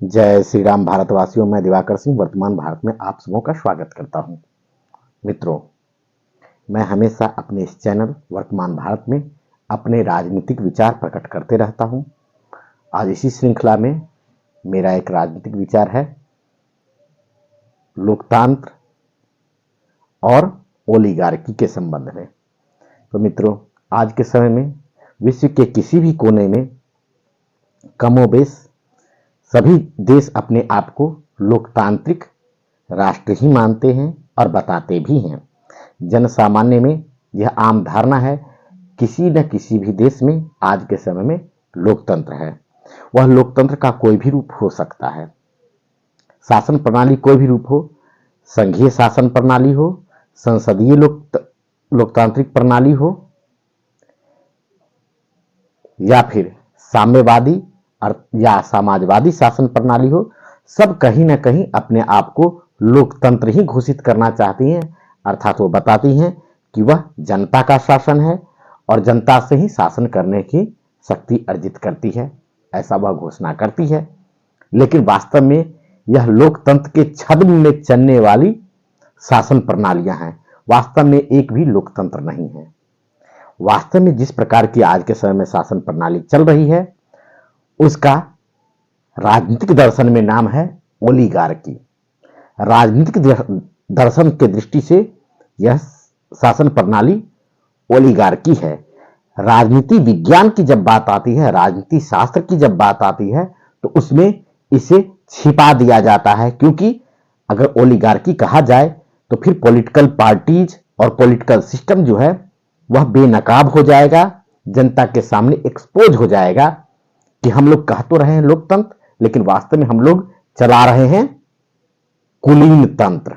जय श्री राम भारतवासियों। मैं दिवाकर सिंह वर्तमान भारत में आप सबों का स्वागत करता हूं। मित्रों, मैं हमेशा अपने इस चैनल वर्तमान भारत में अपने राजनीतिक विचार प्रकट करते रहता हूं। आज इसी श्रृंखला में मेरा एक राजनीतिक विचार है लोकतंत्र और ओलिगार्की के संबंध में। तो मित्रों, आज के समय में विश्व के किसी भी कोने में कमोबेश सभी देश अपने आप को लोकतांत्रिक राष्ट्र ही मानते हैं और बताते भी हैं। जन सामान्य में यह आम धारणा है किसी न किसी भी देश में आज के समय में लोकतंत्र है। वह लोकतंत्र का कोई भी रूप हो सकता है। शासन प्रणाली कोई भी रूप हो, संघीय शासन प्रणाली हो, संसदीय लोकतांत्रिक प्रणाली हो या फिर साम्यवादी या समाजवादी शासन प्रणाली हो, सब कहीं ना कहीं अपने आप को लोकतंत्र ही घोषित करना चाहती हैं। अर्थात वो बताती हैं कि वह जनता का शासन है और जनता से ही शासन करने की शक्ति अर्जित करती है, ऐसा वह घोषणा करती है। लेकिन वास्तव में यह लोकतंत्र के छद्म में चलने वाली शासन प्रणालियां हैं। वास्तव में एक भी लोकतंत्र नहीं है। वास्तव में जिस प्रकार की आज के समय में शासन प्रणाली चल रही है उसका राजनीतिक दर्शन में नाम है ओलिगार्की। राजनीतिक दर्शन के दृष्टि से यह शासन प्रणाली ओलिगार्की है। राजनीति विज्ञान की जब बात आती है, राजनीति शास्त्र की जब बात आती है तो उसमें इसे छिपा दिया जाता है, क्योंकि अगर ओलिगार्की कहा जाए तो फिर पॉलिटिकल पार्टीज और पॉलिटिकल सिस्टम जो है वह बेनकाब हो जाएगा, जनता के सामने एक्सपोज हो जाएगा कि हम लोग कह तो रहे हैं लोकतंत्र, लेकिन वास्तव में हम लोग चला रहे हैं कुलीन तंत्र।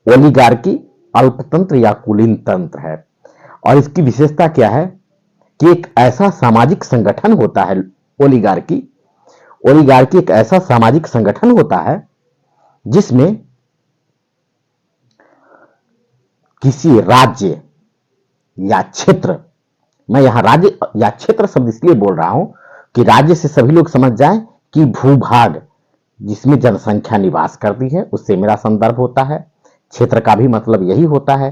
ओलिगार्की अल्पतंत्र या कुलीन तंत्र है। और इसकी विशेषता क्या है कि एक ऐसा सामाजिक संगठन होता है ओलिगार्की। ओलिगार्की एक ऐसा सामाजिक संगठन होता है जिसमें किसी राज्य या क्षेत्र, मैं यहां राज्य या क्षेत्र शब्द इसलिए बोल रहा हूं कि राज्य से सभी लोग समझ जाएं कि भूभाग जिसमें जनसंख्या निवास करती है उससे मेरा संदर्भ होता है। क्षेत्र का भी मतलब यही होता है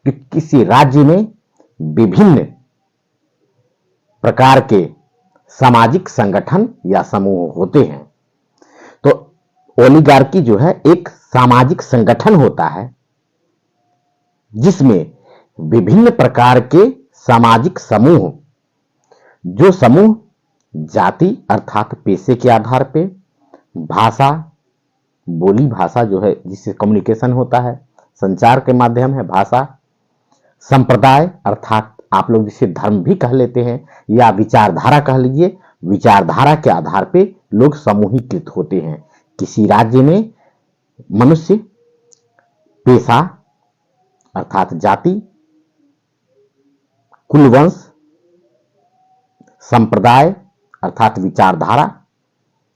कि किसी राज्य में विभिन्न प्रकार के सामाजिक संगठन या समूह होते हैं। तो ओलिगार्की जो है एक सामाजिक संगठन होता है जिसमें विभिन्न प्रकार के सामाजिक समूह, जो समूह जाति अर्थात पेशे के आधार पे, भाषा, बोली भाषा जो है जिससे कम्युनिकेशन होता है, संचार के माध्यम है भाषा, संप्रदाय अर्थात आप लोग जिसे धर्म भी कह लेते हैं या विचारधारा कह लीजिए, विचारधारा के आधार पे लोग समूहीकृत होते हैं। किसी राज्य में मनुष्य पेशा अर्थात जाति, कुलवंश, संप्रदाय अर्थात विचारधारा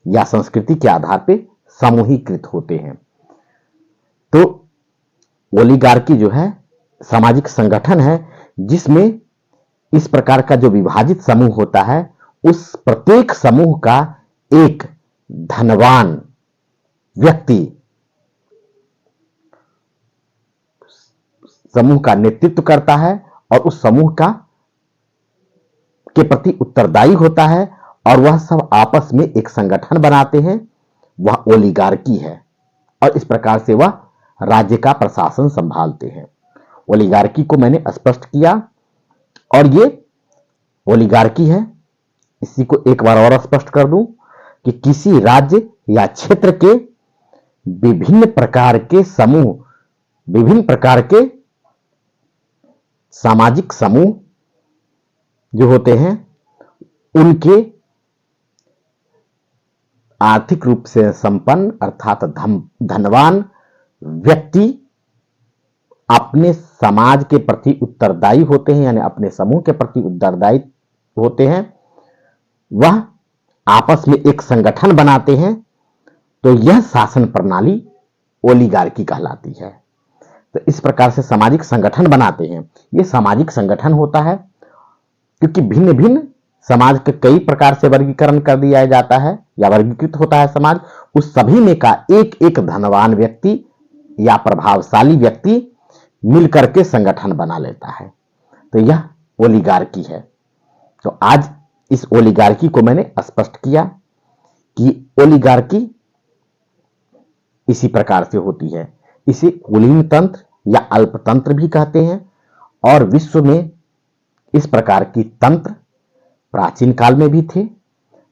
या संस्कृति के आधार पे समूहीकृत होते हैं। तो ओलिगार्की जो है सामाजिक संगठन है जिसमें इस प्रकार का जो विभाजित समूह होता है उस प्रत्येक समूह का एक धनवान व्यक्ति समूह का नेतृत्व करता है और उस समूह का के प्रति उत्तरदायी होता है और वह सब आपस में एक संगठन बनाते हैं। वह ओलिगार्की है और इस प्रकार से वह राज्य का प्रशासन संभालते हैं। ओलिगार्की को मैंने स्पष्ट किया और ये ओलिगार्की है। इसी को एक बार और स्पष्ट कर दूं कि किसी राज्य या क्षेत्र के विभिन्न प्रकार के समूह, विभिन्न प्रकार के सामाजिक समूह जो होते हैं उनके आर्थिक रूप से संपन्न अर्थात धनवान व्यक्ति अपने समाज के प्रति उत्तरदायी होते हैं, यानी अपने समूह के प्रति उत्तरदायी होते हैं। वह आपस में एक संगठन बनाते हैं। तो यह शासन प्रणाली ओलिगार्की कहलाती है। तो इस प्रकार से सामाजिक संगठन बनाते हैं। यह सामाजिक संगठन होता है क्योंकि भिन्न भिन्न समाज के कई प्रकार से वर्गीकरण कर दिया जाता है या वर्गीकृत होता है समाज, उस सभी में का एक एक धनवान व्यक्ति या प्रभावशाली व्यक्ति मिलकर के संगठन बना लेता है। तो यह ओलिगार्की है। तो आज इस ओलिगार्की को मैंने स्पष्ट किया कि ओलिगार्की इसी प्रकार से होती है। इसे कुलीन तंत्र या अल्पतंत्र भी कहते हैं और विश्व में इस प्रकार की तंत्र प्राचीन काल में भी थे।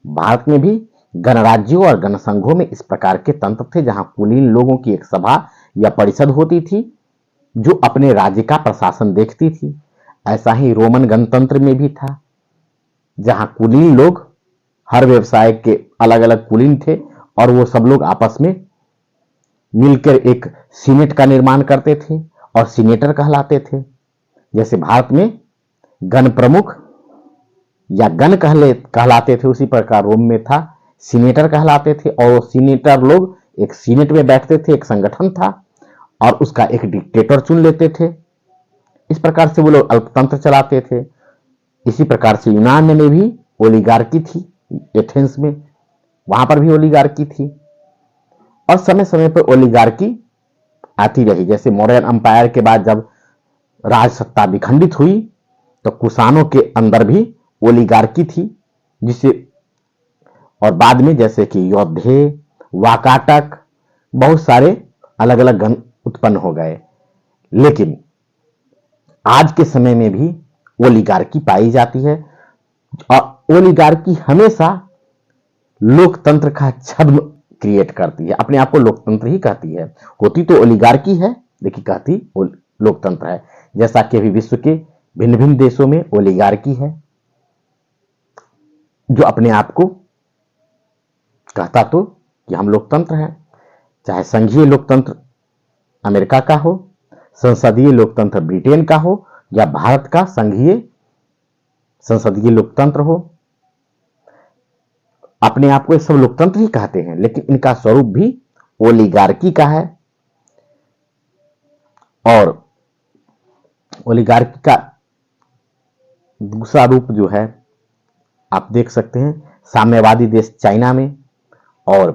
भारत में भी गणराज्यों और गणसंघों में इस प्रकार के तंत्र थे जहां कुलीन लोगों की एक सभा या परिषद होती थी जो अपने राज्य का प्रशासन देखती थी। ऐसा ही रोमन गणतंत्र में भी था जहां कुलीन लोग हर व्यवसाय के अलग अलग कुलीन थे और वो सब लोग आपस में मिलकर एक सीनेट का निर्माण करते थे और सीनेटर कहलाते थे। जैसे भारत में गण प्रमुख या गण कहलाते थे, उसी प्रकार रोम में था सीनेटर कहलाते थे और वो सीनेटर लोग एक सीनेट में बैठते थे, एक संगठन था और उसका एक डिक्टेटर चुन लेते थे। इस प्रकार से वो लोग अल्पतंत्र चलाते थे। इसी प्रकार से यूनान में भी ओलिगार्की थी, एथेंस में, वहां पर भी ओलिगार्की थी और समय समय पर ओलिगार्की आती रही। जैसे मौर्यन अंपायर के बाद जब राज सत्ता विखंडित हुई तो कुषाणों के अंदर भी ओलिगार्की थी, जिसे और बाद में जैसे कि यौधेय, वाकाटक, बहुत सारे अलग अलग गण उत्पन्न हो गए। लेकिन आज के समय में भी ओलिगार्की पाई जाती है और ओलिगार्की हमेशा लोकतंत्र का छद्म क्रिएट करती है। अपने आप को लोकतंत्र ही कहती है, होती तो ओलिगार्की है लेकिन कहती लोकतंत्र है। जैसा कि अभी विश्व के भिन्न भिन्न देशों में ओलिगार्की है जो अपने आप को कहता तो कि हम लोकतंत्र हैं, चाहे संघीय लोकतंत्र अमेरिका का हो, संसदीय लोकतंत्र ब्रिटेन का हो या भारत का संघीय संसदीय लोकतंत्र हो। अपने आप को ये सब लोकतंत्र ही कहते हैं लेकिन इनका स्वरूप भी ओलिगार्की का है। और ओलिगार्की का दूसरा रूप जो है आप देख सकते हैं साम्यवादी देश चाइना में और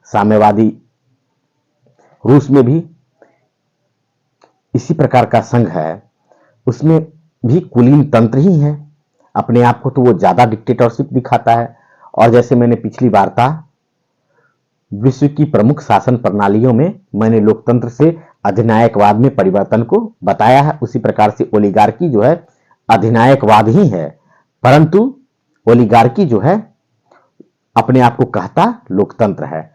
साम्यवादी रूस में भी इसी प्रकार का संघ है। उसमें भी कुलीन तंत्र ही है। अपने आप को तो वो ज्यादा डिक्टेटरशिप दिखाता है। और जैसे मैंने पिछली वार्ता विश्व की प्रमुख शासन प्रणालियों में मैंने लोकतंत्र से अधिनायकवाद में परिवर्तन को बताया है, उसी प्रकार से ओलिगार्की जो है अधिनायकवाद ही है, परंतु ओलिगार्की जो है अपने आप को कहता लोकतंत्र है।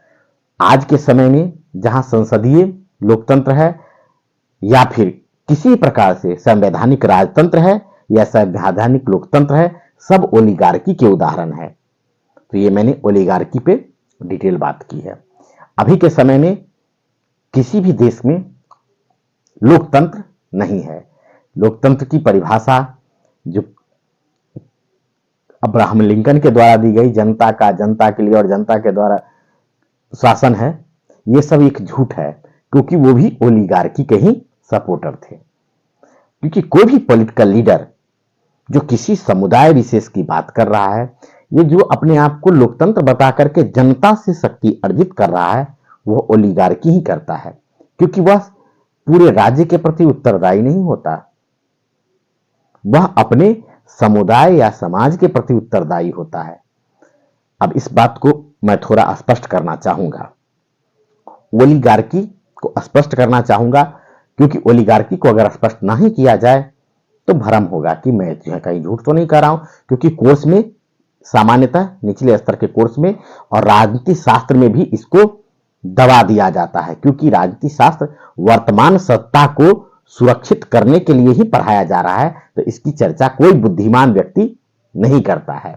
आज के समय में जहां संसदीय लोकतंत्र है या फिर किसी प्रकार से संवैधानिक राजतंत्र है या संवैधानिक लोकतंत्र है, सब ओलिगार्की के उदाहरण है। तो ये मैंने ओलिगार्की पे डिटेल बात की है। अभी के समय में किसी भी देश में लोकतंत्र नहीं है। लोकतंत्र की परिभाषा जो अब्राहम लिंकन के द्वारा दी गई, जनता का, जनता के लिए और जनता के द्वारा शासन है, ये सब एक झूठ है क्योंकि वो भी ओलिगार्की के ही सपोर्टर थे। क्योंकि कोई भी पॉलिटिकल लीडर जो किसी समुदाय विशेष की बात कर रहा है, ये जो अपने आप को लोकतंत्र बता करके जनता से शक्ति अर्जित कर रहा है, वह ओलिगार्की ही करता है क्योंकि वह पूरे राज्य के प्रति उत्तरदायी नहीं होता, वह अपने समुदाय या समाज के प्रति उत्तरदायी होता है। अब इस बात को मैं थोड़ा स्पष्ट करना चाहूंगा, ओलिगार्की को स्पष्ट करना चाहूंगा क्योंकि ओलिगार्की को अगर स्पष्ट नहीं किया जाए तो भ्रम होगा कि मैं जो है कहीं झूठ तो नहीं कर रहा हूं। क्योंकि कोर्स में सामान्यतः निचले स्तर के कोर्स में और राजनीति शास्त्र में भी इसको दबा दिया जाता है क्योंकि राजनीति शास्त्र वर्तमान सत्ता को सुरक्षित करने के लिए ही पढ़ाया जा रहा है, तो इसकी चर्चा कोई बुद्धिमान व्यक्ति नहीं करता है।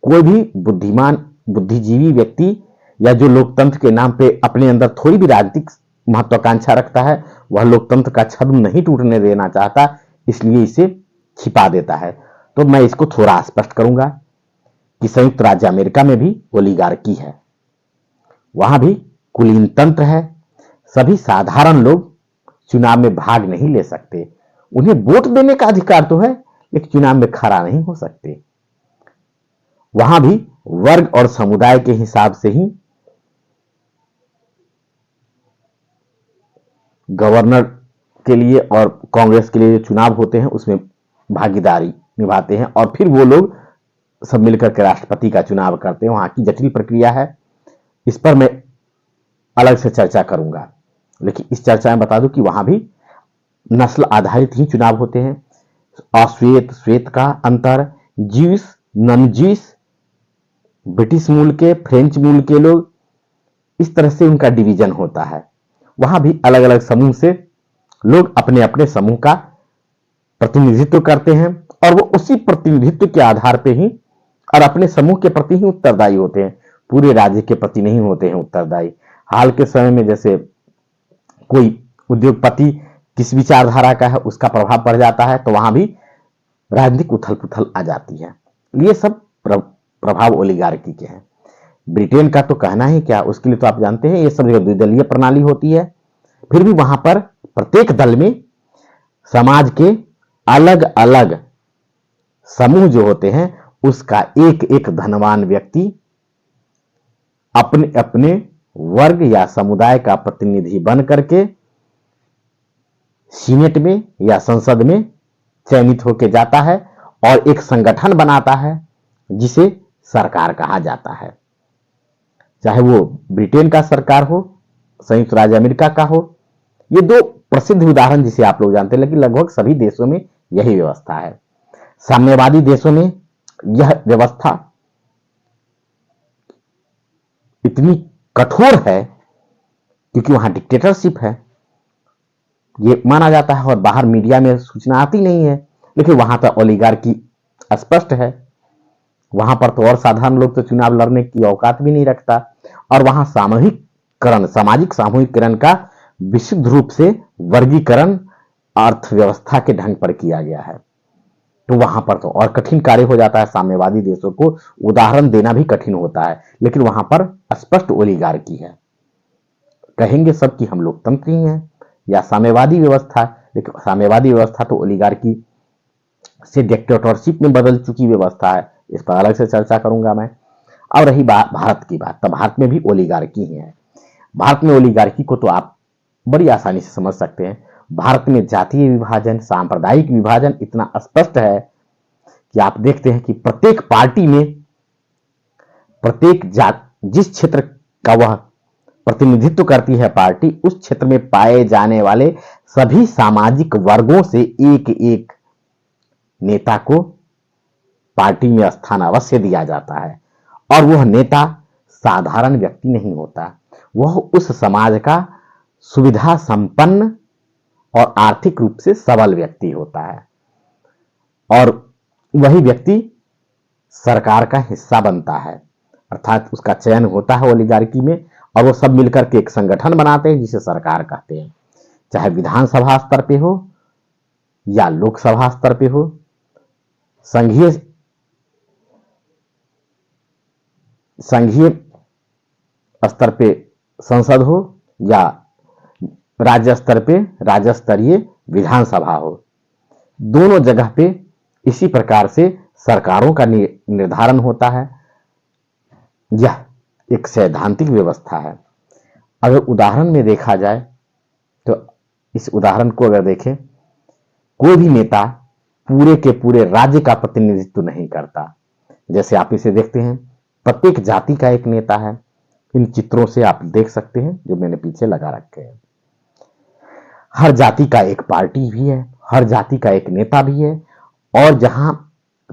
कोई भी बुद्धिमान बुद्धिजीवी व्यक्ति या जो लोकतंत्र के नाम पे अपने अंदर थोड़ी भी राजनीतिक महत्वाकांक्षा रखता है, वह लोकतंत्र का छद्म नहीं टूटने देना चाहता, इसलिए इसे छिपा देता है। तो मैं इसको थोड़ा स्पष्ट करूंगा कि संयुक्त राज्य अमेरिका में भी ओलिगार्की है, वहां भी कुलीन तंत्र है। सभी साधारण लोग चुनाव में भाग नहीं ले सकते। उन्हें वोट देने का अधिकार तो है एक चुनाव में खड़ा नहीं हो सकते। वहां भी वर्ग और समुदाय के हिसाब से ही गवर्नर के लिए और कांग्रेस के लिए जो चुनाव होते हैं उसमें भागीदारी निभाते हैं और फिर वो लोग सब मिलकर के राष्ट्रपति का चुनाव करते हैं। वहां की जटिल प्रक्रिया है, इस पर मैं अलग से चर्चा करूंगा, लेकिन इस चर्चा में बता दूं कि वहां भी नस्ल आधारित ही चुनाव होते हैं। अश्वेत श्वेत का अंतर, जीविस नॉन जीविस, ब्रिटिश मूल के फ्रेंच मूल के लोग, इस तरह से उनका डिवीजन होता है। वहां भी अलग अलग समूह से लोग अपने अपने समूह का प्रतिनिधित्व करते हैं और वो उसी प्रतिनिधित्व के आधार पे ही और अपने समूह के प्रति ही उत्तरदायी होते हैं, पूरे राज्य के प्रति नहीं होते हैं उत्तरदायी। हाल के समय में जैसे कोई उद्योगपति किस विचारधारा का है उसका प्रभाव पड़ जाता है तो वहां भी राजनीतिक उथल पुथल आ जाती है। ये सब प्रभाव ओलिगार्की के हैं। ब्रिटेन का तो कहना ही क्या, उसके लिए तो आप जानते हैं ये सब जगह द्विदलीय प्रणाली होती है। फिर भी वहां पर प्रत्येक दल में समाज के अलग अलग समूह जो होते हैं उसका एक एक धनवान व्यक्ति अपने अपने वर्ग या समुदाय का प्रतिनिधि बन करके सीनेट में या संसद में चयनित होकर जाता है और एक संगठन बनाता है जिसे सरकार कहा जाता है। चाहे वो ब्रिटेन का सरकार हो, संयुक्त राज्य अमेरिका का हो, ये दो प्रसिद्ध उदाहरण जिसे आप लोग जानते हैं, लेकिन लगभग सभी देशों में यही व्यवस्था है। साम्यवादी देशों में यह व्यवस्था इतनी कठोर है क्योंकि वहां डिक्टेटरशिप है, ये माना जाता है और बाहर मीडिया में सूचना आती नहीं है। लेकिन वहां तो ओलिगार्की स्पष्ट है, वहां पर तो और साधारण लोग तो चुनाव लड़ने की औकात भी नहीं रखता और वहां सामूहिककरण, सामाजिक सामूहिककरण का विशुद्ध रूप से वर्गीकरण अर्थव्यवस्था के ढंग पर किया गया है। तो वहां पर तो और कठिन कार्य हो जाता है। साम्यवादी देशों को उदाहरण देना भी कठिन होता है, लेकिन वहां पर स्पष्ट ओलिगार्की है। कहेंगे सब कि हम लोकतंत्र ही हैं या साम्यवादी व्यवस्था, लेकिन साम्यवादी व्यवस्था तो ओलिगार्की से डिक्टेटरशिप में बदल चुकी व्यवस्था है। इस पर अलग से चर्चा करूंगा मैं। अब रही बात भारत की बात, तो भारत में भी ओलिगार्की ही है। भारत में ओलिगार्की को तो आप बड़ी आसानी से समझ सकते हैं। भारत में जातीय विभाजन, सांप्रदायिक विभाजन इतना स्पष्ट है कि आप देखते हैं कि प्रत्येक पार्टी में प्रत्येक जिस क्षेत्र का वह प्रतिनिधित्व करती है पार्टी, उस क्षेत्र में पाए जाने वाले सभी सामाजिक वर्गों से एक एक नेता को पार्टी में स्थान अवश्य दिया जाता है और वह नेता साधारण व्यक्ति नहीं होता, वह उस समाज का सुविधा संपन्न और आर्थिक रूप से सबल व्यक्ति होता है और वही व्यक्ति सरकार का हिस्सा बनता है, अर्थात उसका चयन होता है ओलिगार्की में और वो सब मिलकर के एक संगठन बनाते हैं जिसे सरकार कहते हैं। चाहे विधानसभा स्तर पे हो या लोकसभा स्तर पे हो, संघीय स्तर पे संसद हो या राज्य स्तर पे राज्य स्तरीय विधानसभा हो, दोनों जगह पे इसी प्रकार से सरकारों का निर्धारण होता है। यह एक सैद्धांतिक व्यवस्था है। अगर उदाहरण में देखा जाए तो इस उदाहरण को अगर देखें, कोई भी नेता पूरे के पूरे राज्य का प्रतिनिधित्व नहीं करता। जैसे आप इसे देखते हैं, प्रत्येक जाति का एक नेता है। इन चित्रों से आप देख सकते हैं जो मैंने पीछे लगा रखे हैं। हर जाति का एक पार्टी भी है, हर जाति का एक नेता भी है और जहां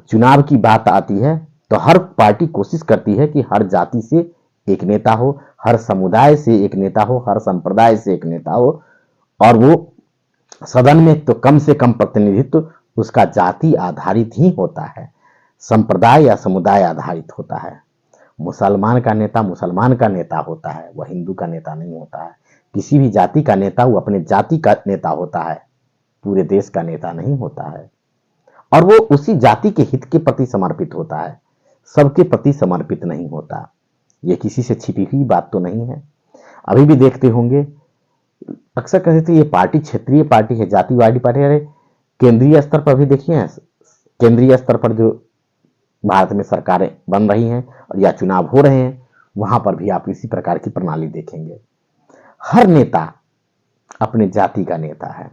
चुनाव की बात आती है तो हर पार्टी कोशिश करती है कि हर जाति से एक नेता हो, हर समुदाय से एक नेता हो, हर संप्रदाय से एक नेता हो और वो सदन में तो कम से कम प्रतिनिधित्व उसका जाति आधारित ही होता है, संप्रदाय या समुदाय आधारित होता है। मुसलमान का नेता मुसलमान का नेता होता है, वह हिंदू का नेता नहीं होता है। किसी भी जाति का नेता वो अपने जाति का नेता होता है, पूरे देश का नेता नहीं होता है और वो उसी जाति के हित के प्रति समर्पित होता है, सबके प्रति समर्पित नहीं होता। ये किसी से छिपी हुई बात तो नहीं है। अभी भी देखते होंगे, अक्सर कहते थे ये पार्टी क्षेत्रीय पार्टी है, जातिवादी पार्टी है। अरे केंद्रीय स्तर पर भी देखिए केंद्रीय स्तर पर जो भारत में सरकारें बन रही हैं और या चुनाव हो रहे हैं, वहां पर भी आप इसी प्रकार की प्रणाली देखेंगे। हर नेता अपने जाति का नेता है।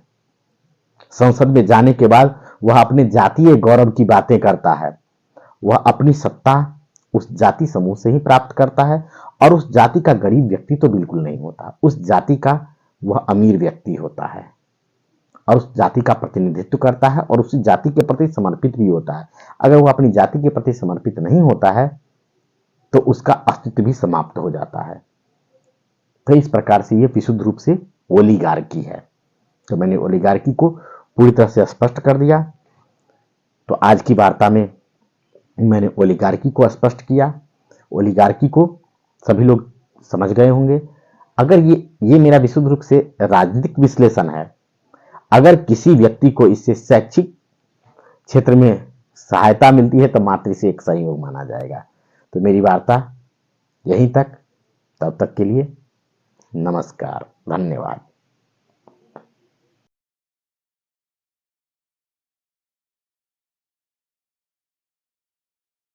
संसद में जाने के बाद वह अपने जातीय गौरव की बातें करता है। वह अपनी सत्ता उस जाति समूह से ही प्राप्त करता है और उस जाति का गरीब व्यक्ति तो बिल्कुल नहीं होता। उस जाति का वह अमीर व्यक्ति होता है और उस जाति का प्रतिनिधित्व करता है और उस जाति के प्रति समर्पित भी होता है। अगर वह अपनी जाति के प्रति समर्पित नहीं होता है तो उसका अस्तित्व भी समाप्त हो जाता है। तो इस प्रकार से यह विशुद्ध रूप से ओलिगार्की है। तो मैंने ओलिगार्की को पूरी तरह से स्पष्ट कर दिया। तो आज की वार्ता में मैंने ओलिगार्की को स्पष्ट किया। ओलिगार्की को सभी लोग समझ गए होंगे। अगर ये मेरा विशुद्ध रूप से राजनीतिक विश्लेषण है। अगर किसी व्यक्ति को इससे शैक्षिक क्षेत्र में सहायता मिलती है तो मात्र इसे एक संयोग माना जाएगा। तो मेरी वार्ता यहीं तक। तब तक के लिए नमस्कार, धन्यवाद।